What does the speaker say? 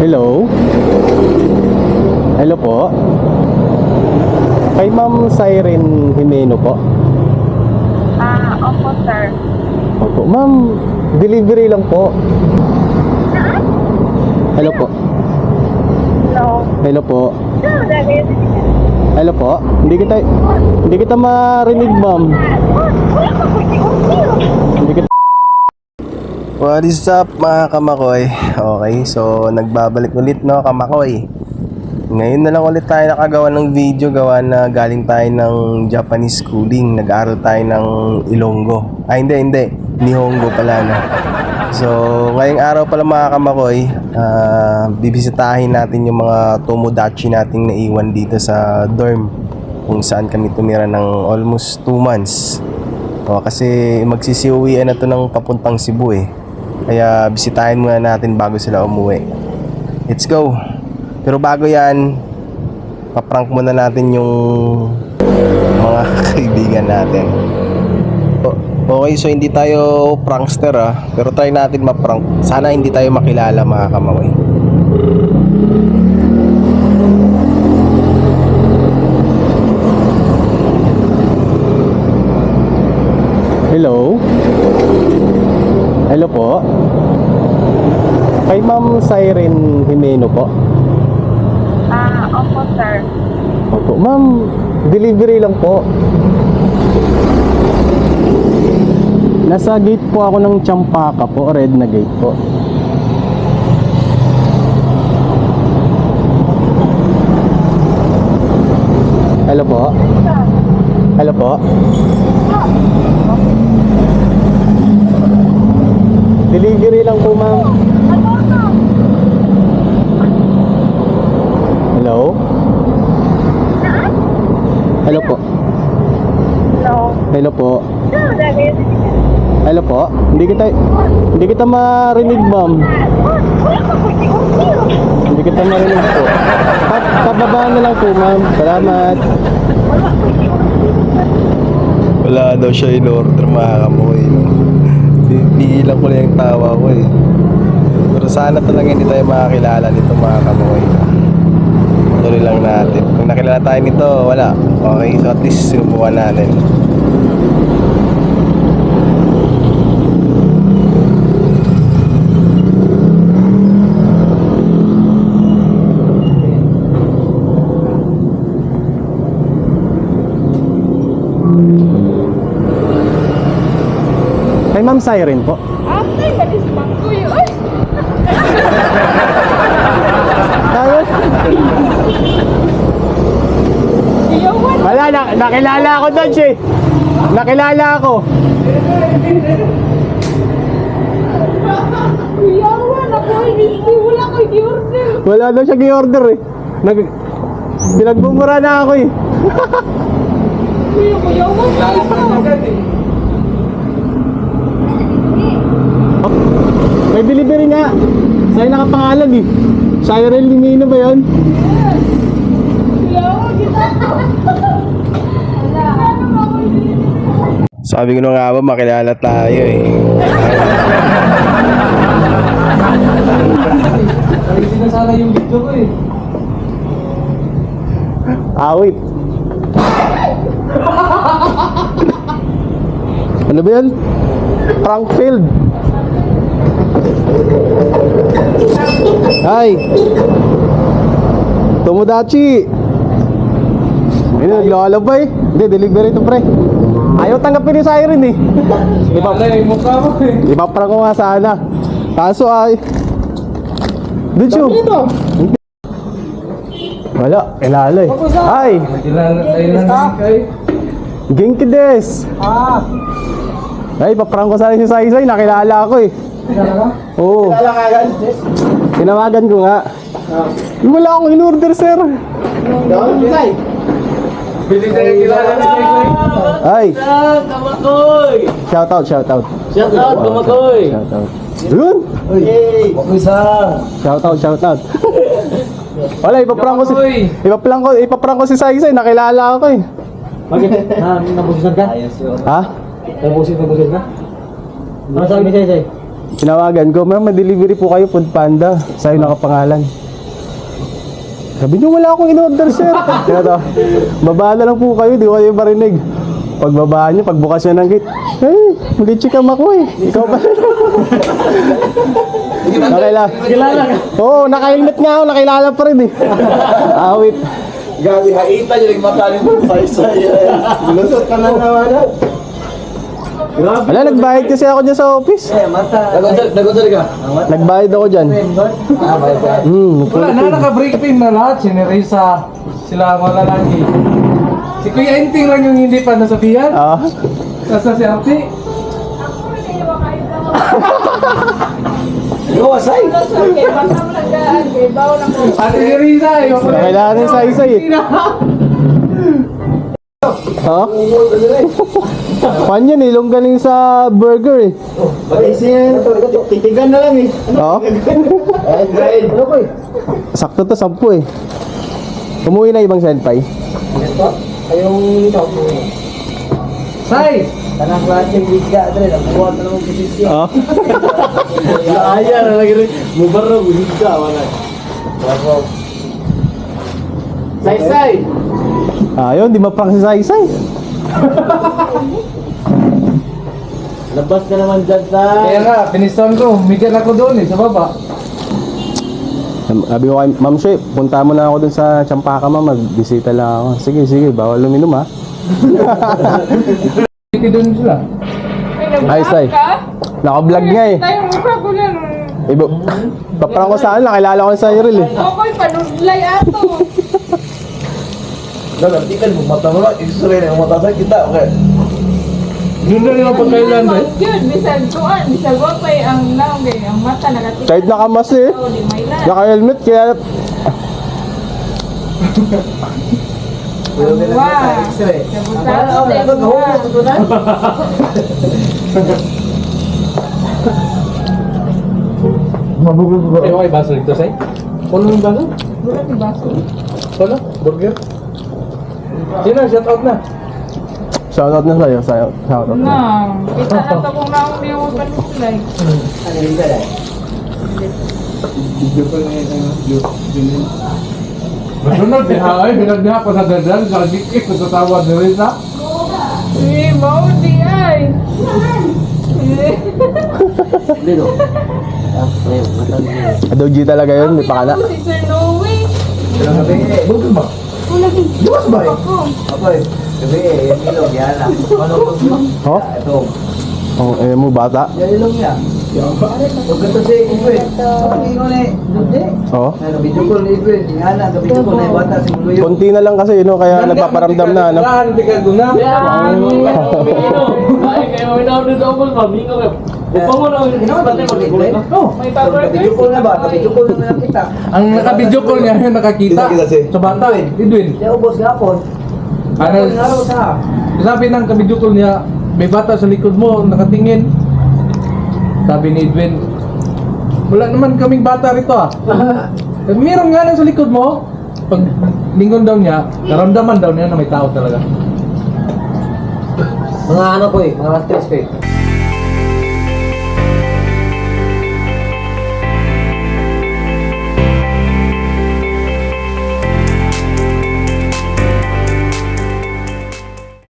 Hello? Hello po? Kay Ma'am Siren Jimeno po? Opo, sir. Opo. Ma'am, delivery lang po. Hello po? Hello. Hello po? David. Hello po? Hindi kita marinig, ma'am. Hindi kita... What is up, mga kamakoy? Okay, so nagbabalik ulit, no, kamakoy. Ngayon na lang ulit tayo nakagawa ng video. Gawa na galing tayo ng Japanese schooling. Nag-aaral tayo ng Ilonggo. Hindi Nihongo pala, no? So ngayong araw pala, mga kamakoy, bibisitahin natin yung mga tomodachi nating naiwan dito sa dorm, kung saan kami tumira ng almost 2 months. Kasi magsisiuwian na to ng papuntang Cebu eh. Kaya bisitahin muna natin bago sila umuwi. Let's go. Pero bago yan, paprank muna natin yung mga kaibigan natin. Okay, so hindi tayo prankster pero try natin maprank. Sana hindi tayo makilala, mga kamaway. Hello? Hello po? Kay Ma'am Siren Jimeno po? Opo, sir. Opo. Ma'am, delivery lang po. Nasa gate po ako ng Champaka po, red na gate po. Hello po? Hello po? Delivery lang po, ma'am. Hello? Hello po? Hello. Hello po? David. Hello po? Hindi kita marinig, ma'am. Hindi kita marinig po. Pababa na lang po, ma'am. Salamat. Wala daw siya in order, mga kamoy, no? Pigilan ko lang yung tawa ko eh. Pero sana talaga hindi tayo makakilala nito, mga kamoy. Tuloy lang natin. Kung nakilala tayo nito, wala. Okay, so at least sinubukan natin. Kay Ma'am Siren po? Ay, galis bang ko yun. Ay! Tayo? Iyawan. Wala, nakilala ako doon, siya. Nakilala ako. Iyawan ako. Hindi. Wala ko i-order. Wala daw siya gi-order eh. Pinagbumura na ako eh. Iyawan. May delivery nga. Sa'yo nakapangalan eh. Siren Limino ba yun? Iyawan. Sabi ko na nga ba, makilala tayo eh. Ayusin na sana yung video ko eh. Awit. Ano ba yan? Prank field. Hi. Tomodachi. Hindi, naglalabay. Hindi, delivery to, pre. Ayaw tanggapin ni Siren eh. Wala yung mukha mo eh. Ipaprank ko nga sana. Kaso ay... Dito. Wala, kilala eh. Hi. Kilala tayo lang kay. Genki des. Ay, paprank ko sana si Saisay. Nakilala ako eh. Kilala ka? Oo. Kilala ka agad? Tinawagan ko nga. Wala akong in-order, sir. Say. Bili tayo kilala ni Jay. Ay, Kamakoy! shout out. Shout out, Kamakoy! Shout out. Yun. Hey! Kamakoy sa! Shout out. Wala, ipaprank ko si Saisay. Nakilala ako eh. Bakit? Nabusisan ka? Ha? Nabusisan ka? Ano sabi ni Jay? Tinawagan ko, ma'am, ma-delivery po kayo, Food Panda. Sa'yo nakapangalan. Sabi niyo, wala akong in-order, sir. Kaya to, baba na lang po kayo, di ko kayo marinig. Pagbaba niyo, pagbukas niya ng gate, hey, Litchi Kamakoy. Ikaw pa. Kilala ka. Oo, naka-helmet nga ako, nakilala pa rin eh. Awit. Gabi, haita yung nagmataling mo sa Lusot ka na naman. Grabe. Wala, nagbayad kasi ako dyan sa office. Nagundol ka? Nagbayad ako dyan. Wala na, naka-break pin na lahat. Si Nerissa, sila mga lalaki. Si Kuya Enting lang yung hindi pa nasabihan. Ah, Nasa si Arti. Ikaw, asay. Okay, basta mo nagdaan. Okay, bawal ang mga. Ate Nerissa, yung kailangan yung isa-isa eh. Ha? Pan yan eh, longganing sa burger eh. Pag-isin, titigan na lang eh. Oo? Kain. Ano ko eh? Sakto to, 10 eh. Umuwi na ibang senpai. Ayong ito. Sai! Tanang klaseng bigya, Dre. Nakuha na naman kasi siya. Oo? Laaya na lagi rin. Mubarro, bigya. Wala. Say. Ayun, di maprank si Saisay. Labas ka naman dyan, Kaya Say. nga, pinisan ko. Migyan ako doon eh, sa baba. Sabi ko kay Ma'am Shay, punta mo na ako dun sa Champaka, ma'am. Magbisita lang ako. Sige, bawal luminom ha. Hindi doon sila. Ay, Sai. Naka-vlog nga eh. Tayo mukha ko na. Ibo, paparang ko saan, nakilala ko sa Cyril eh. Okay, panudlay ato. Nanti kan mata mo lang, X-ray na mata sa kita, okay? Doon na rin ang pagkailan eh. Yun, bisag tuan, bisag wapay ang naong gay, ang mata nakatingin. Kahit nakamas eh. Oh, di may na. Naka-helmet, kaya... Wow. Sabutado din mo. Ay, okay, baso dito, Sai? Puno yung baso? Wala ni baso. Wala? Burger? Sino? Shout out na. Shoutout na sa'yo, shoutout na. Na, kita na to kung naong di mo panudlay. Masunod, ay, binagdiha ko sa dadal, sa dikik, sa tawad ni Risa. Eh, mau di ay. Dito. Adoji talaga yun, may pakala. Si Sir Noe. Bugil ba? Wala din. Luwas ba eh? Ako. Ako eh. Gabi eh, yung ilong, yan lang. Ano ko? Oh? Ito. Oh, eh mo bata. Yan ilong niya. Huwag ka to si Edwin. Ang ingon eh. Hindi. Oh. Ano, video call ni Edwin. Nga na, video call na yung bata si Muluyo. Konti na lang kasi, no, kaya nagpaparamdam na, ano. Hindi ka guna. Ay, kayo minawag na sa ubos, mamingo kayo. Upang mo na, May power Video call na ba? Video call na lang kita. Ang naka-video call niya, yung nakakita. Kita si Sa bata, Edwin. Siya ubos gapon. Ano, Ano sa? sabi ng ka-video call niya, may bata sa likod mo, nakatingin. Sabi ni Edwin, wala naman kaming bata rito ah. Meron nga lang sa likod mo. Pag lingon daw niya, naramdaman daw niya na may tao talaga. Mga ano ko eh, mga stress ko eh.